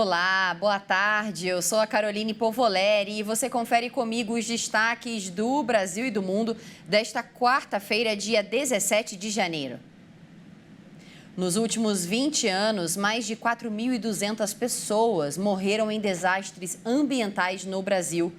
Olá, boa tarde. Eu sou a Caroline Povoleri e você confere comigo os destaques do Brasil e do mundo desta quarta-feira, dia 17 de janeiro. Nos últimos 20 anos, mais de 4.200 pessoas morreram em desastres ambientais no Brasil.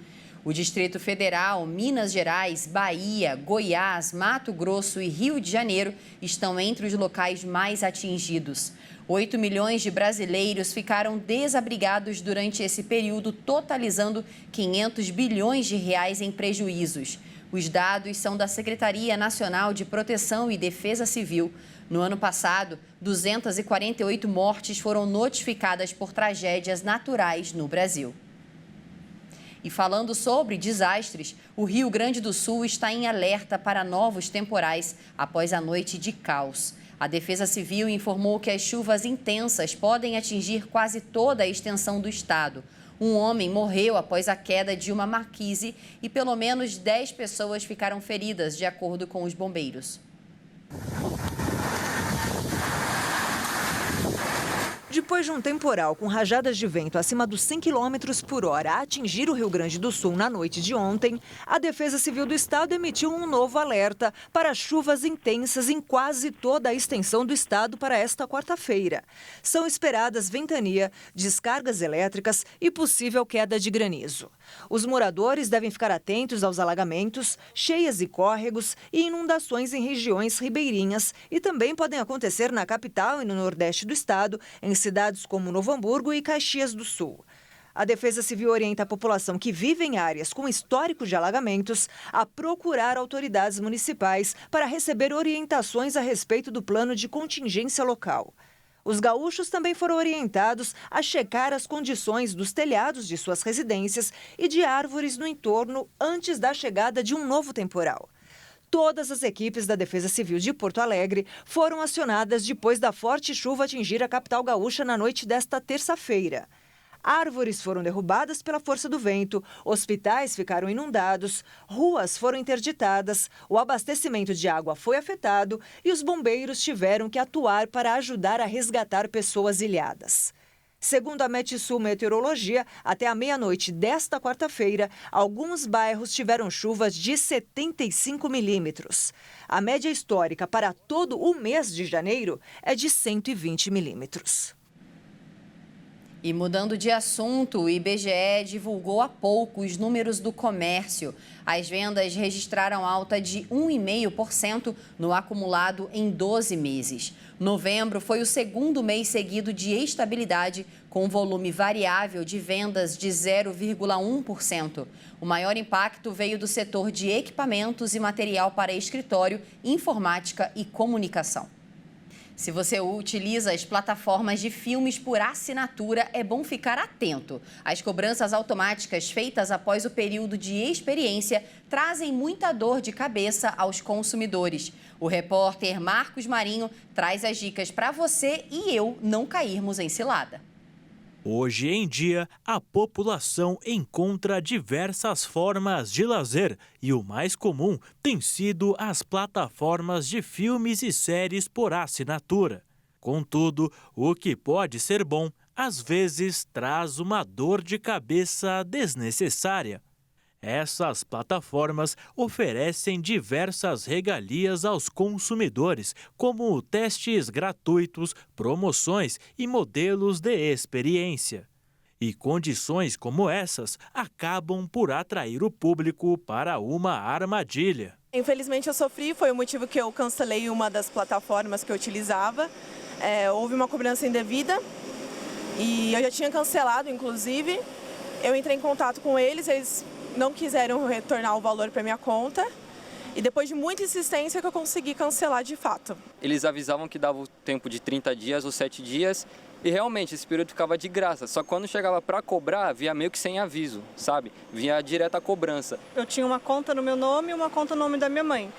O Distrito Federal, Minas Gerais, Bahia, Goiás, Mato Grosso e Rio de Janeiro estão entre os locais mais atingidos. 8 milhões de brasileiros ficaram desabrigados durante esse período, totalizando 500 bilhões de reais em prejuízos. Os dados são da Secretaria Nacional de Proteção e Defesa Civil. No ano passado, 248 mortes foram notificadas por tragédias naturais no Brasil. E falando sobre desastres, o Rio Grande do Sul está em alerta para novos temporais após a noite de caos. A Defesa Civil informou que as chuvas intensas podem atingir quase toda a extensão do estado. Um homem morreu após a queda de uma marquise e pelo menos 10 pessoas ficaram feridas, de acordo com os bombeiros. Depois de um temporal com rajadas de vento acima dos 100 km por hora atingir o Rio Grande do Sul na noite de ontem, a Defesa Civil do Estado emitiu um novo alerta para chuvas intensas em quase toda a extensão do estado para esta quarta-feira. São esperadas ventania, descargas elétricas e possível queda de granizo. Os moradores devem ficar atentos aos alagamentos, cheias e córregos e inundações em regiões ribeirinhas e também podem acontecer na capital e no nordeste do estado, em cidades como Novo Hamburgo e Caxias do Sul. A Defesa Civil orienta a população que vive em áreas com histórico de alagamentos a procurar autoridades municipais para receber orientações a respeito do plano de contingência local. Os gaúchos também foram orientados a checar as condições dos telhados de suas residências e de árvores no entorno antes da chegada de um novo temporal. Todas as equipes da Defesa Civil de Porto Alegre foram acionadas depois da forte chuva atingir a capital gaúcha na noite desta terça-feira. Árvores foram derrubadas pela força do vento, hospitais ficaram inundados, ruas foram interditadas, o abastecimento de água foi afetado e os bombeiros tiveram que atuar para ajudar a resgatar pessoas ilhadas. Segundo a Metsul Meteorologia, até a meia-noite desta quarta-feira, alguns bairros tiveram chuvas de 75 milímetros. A média histórica para todo o mês de janeiro é de 120 milímetros. E mudando de assunto, o IBGE divulgou há pouco os números do comércio. As vendas registraram alta de 1,5% no acumulado em 12 meses. Novembro foi o segundo mês seguido de estabilidade, com volume variável de vendas de 0,1%. O maior impacto veio do setor de equipamentos e material para escritório, informática e comunicação. Se você utiliza as plataformas de filmes por assinatura, é bom ficar atento. As cobranças automáticas feitas após o período de experiência trazem muita dor de cabeça aos consumidores. O repórter Marcos Marinho traz as dicas para você e eu não cairmos em cilada. Hoje em dia, a população encontra diversas formas de lazer e o mais comum tem sido as plataformas de filmes e séries por assinatura. Contudo, o que pode ser bom, às vezes traz uma dor de cabeça desnecessária. Essas plataformas oferecem diversas regalias aos consumidores, como testes gratuitos, promoções e modelos de experiência. E condições como essas acabam por atrair o público para uma armadilha. Infelizmente eu sofri, foi o motivo que eu cancelei uma das plataformas que eu utilizava. Houve uma cobrança indevida e eu já tinha cancelado, inclusive. Eu entrei em contato com eles não quiseram retornar o valor para minha conta e depois de muita insistência que eu consegui cancelar de fato. Eles avisavam que dava o tempo de 30 dias ou 7 dias e realmente esse período ficava de graça, só que quando chegava para cobrar, via meio que sem aviso, sabe? Vinha direto a cobrança. Eu tinha uma conta no meu nome e uma conta no nome da minha mãe.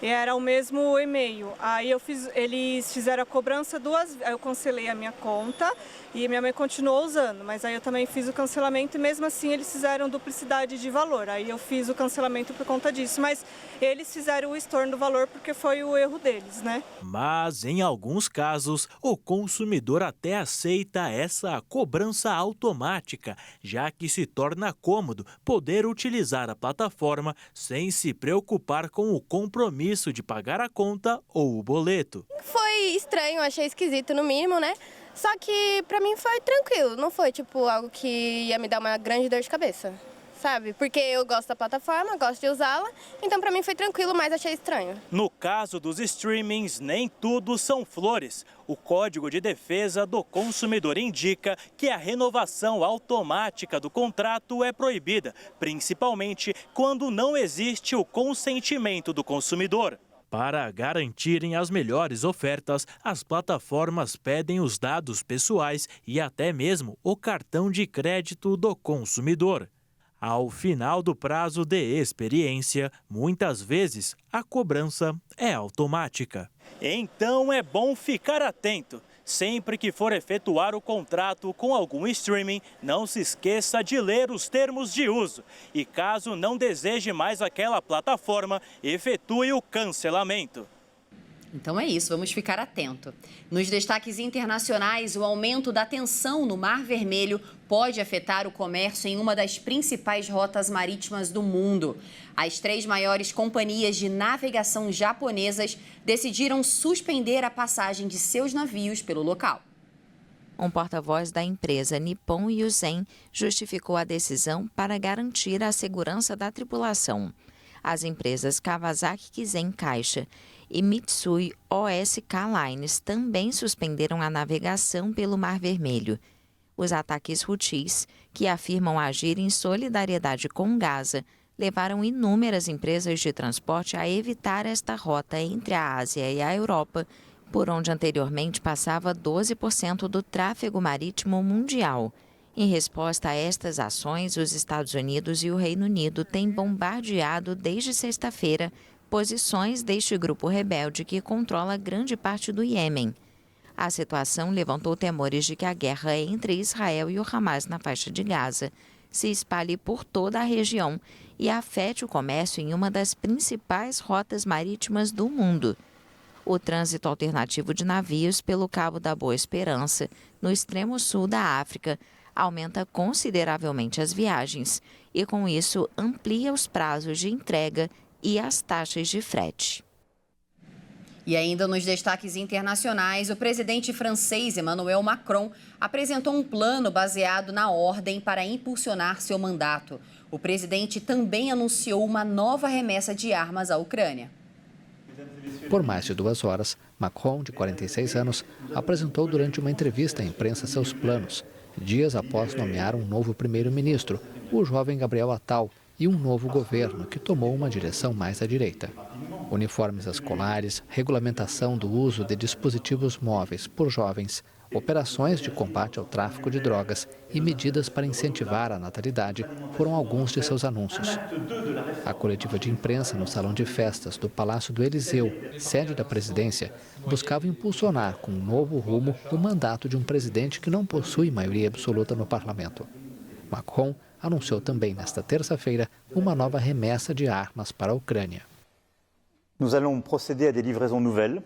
E era o mesmo e-mail. Aí eles fizeram a cobrança aí eu cancelei a minha conta e minha mãe continuou usando, mas aí eu também fiz o cancelamento e mesmo assim eles fizeram duplicidade de valor. Aí eu fiz o cancelamento por conta disso, mas eles fizeram o estorno do valor porque foi o erro deles, né? Mas, em alguns casos, o consumidor até aceita essa cobrança automática, já que se torna cômodo poder utilizar a plataforma sem se preocupar com o compromisso de pagar a conta ou o boleto. Foi estranho, achei esquisito no mínimo, né? Só que pra mim foi tranquilo, não foi tipo algo que ia me dar uma grande dor de cabeça, sabe? Porque eu gosto da plataforma, gosto de usá-la, então pra mim foi tranquilo, mas achei estranho. No caso dos streamings, nem tudo são flores. O Código de Defesa do Consumidor indica que a renovação automática do contrato é proibida, principalmente quando não existe o consentimento do consumidor. Para garantirem as melhores ofertas, as plataformas pedem os dados pessoais e até mesmo o cartão de crédito do consumidor. Ao final do prazo de experiência, muitas vezes a cobrança é automática. Então é bom ficar atento. Sempre que for efetuar o contrato com algum streaming, não se esqueça de ler os termos de uso. E caso não deseje mais aquela plataforma, efetue o cancelamento. Então é isso, vamos ficar atento. Nos destaques internacionais, o aumento da tensão no Mar Vermelho pode afetar o comércio em uma das principais rotas marítimas do mundo. As 3 maiores companhias de navegação japonesas decidiram suspender a passagem de seus navios pelo local. Um porta-voz da empresa Nippon Yusen justificou a decisão para garantir a segurança da tripulação. As empresas Kawasaki Kisen Caixa e Mitsui OSK Lines também suspenderam a navegação pelo Mar Vermelho. Os ataques Houthis, que afirmam agir em solidariedade com Gaza, levaram inúmeras empresas de transporte a evitar esta rota entre a Ásia e a Europa, por onde anteriormente passava 12% do tráfego marítimo mundial. Em resposta a estas ações, os Estados Unidos e o Reino Unido têm bombardeado desde sexta-feira posições deste grupo rebelde que controla grande parte do Iêmen. A situação levantou temores de que a guerra entre Israel e o Hamas na faixa de Gaza se espalhe por toda a região e afete o comércio em uma das principais rotas marítimas do mundo. O trânsito alternativo de navios pelo Cabo da Boa Esperança, no extremo sul da África, aumenta consideravelmente as viagens e, com isso, amplia os prazos de entrega e as taxas de frete. E ainda nos destaques internacionais, o presidente francês Emmanuel Macron apresentou um plano baseado na ordem para impulsionar seu mandato. O presidente também anunciou uma nova remessa de armas à Ucrânia. Por mais de 2 horas, Macron, de 46 anos, apresentou durante uma entrevista à imprensa seus planos, dias após nomear um novo primeiro-ministro, o jovem Gabriel Attal, e um novo governo que tomou uma direção mais à direita. Uniformes escolares, regulamentação do uso de dispositivos móveis por jovens, operações de combate ao tráfico de drogas e medidas para incentivar a natalidade foram alguns de seus anúncios. A coletiva de imprensa no salão de festas do Palácio do Eliseu, sede da presidência, buscava impulsionar com um novo rumo o mandato de um presidente que não possui maioria absoluta no parlamento. Macron anunciou também nesta terça-feira uma nova remessa de armas para a Ucrânia. Nous allons procéder à des livraisons nouvelles.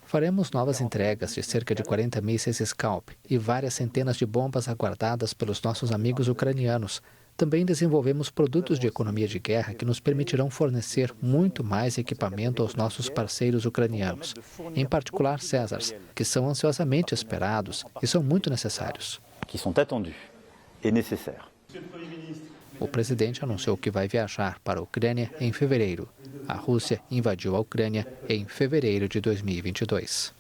Faremos novas entregas de cerca de 40 mísseis Scalp e várias centenas de bombas aguardadas pelos nossos amigos ucranianos. Também desenvolvemos produtos de economia de guerra que nos permitirão fornecer muito mais equipamento aos nossos parceiros ucranianos, em particular Césars, que são ansiosamente esperados e são muito necessários. Que sont attendus et nécessaires. O presidente anunciou que vai viajar para a Ucrânia em fevereiro. A Rússia invadiu a Ucrânia em fevereiro de 2022.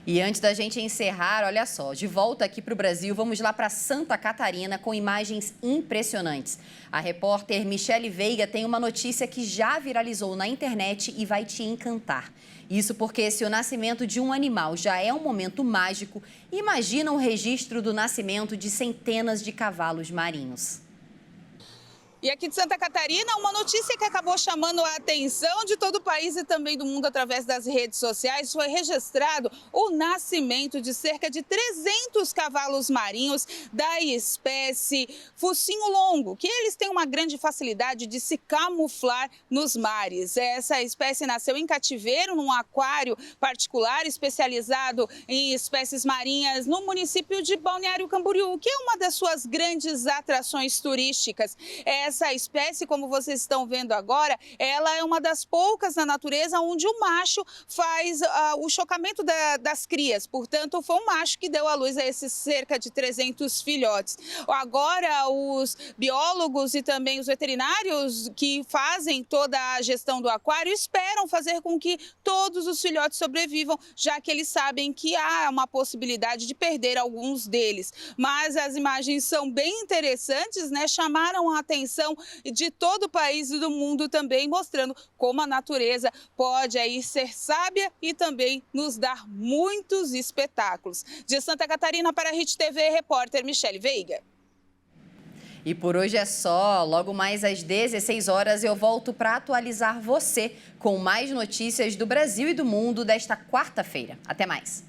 E antes da gente encerrar, olha só, de volta aqui para o Brasil, vamos lá para Santa Catarina com imagens impressionantes. A repórter Michele Veiga tem uma notícia que já viralizou na internet e vai te encantar. Isso porque se o nascimento de um animal já é um momento mágico, imagina o registro do nascimento de centenas de cavalos marinhos. E aqui de Santa Catarina, uma notícia que acabou chamando a atenção de todo o país e também do mundo através das redes sociais, foi registrado o nascimento de cerca de 300 cavalos marinhos da espécie focinho longo, que eles têm uma grande facilidade de se camuflar nos mares. Essa espécie nasceu em cativeiro, num aquário particular especializado em espécies marinhas no município de Balneário Camboriú, que é uma das suas grandes atrações turísticas. Essa espécie, como vocês estão vendo agora, ela é uma das poucas na natureza onde o macho faz o chocamento das crias. Portanto, foi um macho que deu à luz a esses cerca de 300 filhotes. Agora, os biólogos e também os veterinários que fazem toda a gestão do aquário esperam fazer com que todos os filhotes sobrevivam, já que eles sabem que há uma possibilidade de perder alguns deles. Mas as imagens são bem interessantes, né? Chamaram a atenção de todo o país e do mundo também, mostrando como a natureza pode aí ser sábia e também nos dar muitos espetáculos. De Santa Catarina para a Hit TV, repórter Michele Veiga. E por hoje é só. Logo mais às 16 horas eu volto para atualizar você com mais notícias do Brasil e do mundo desta quarta-feira. Até mais.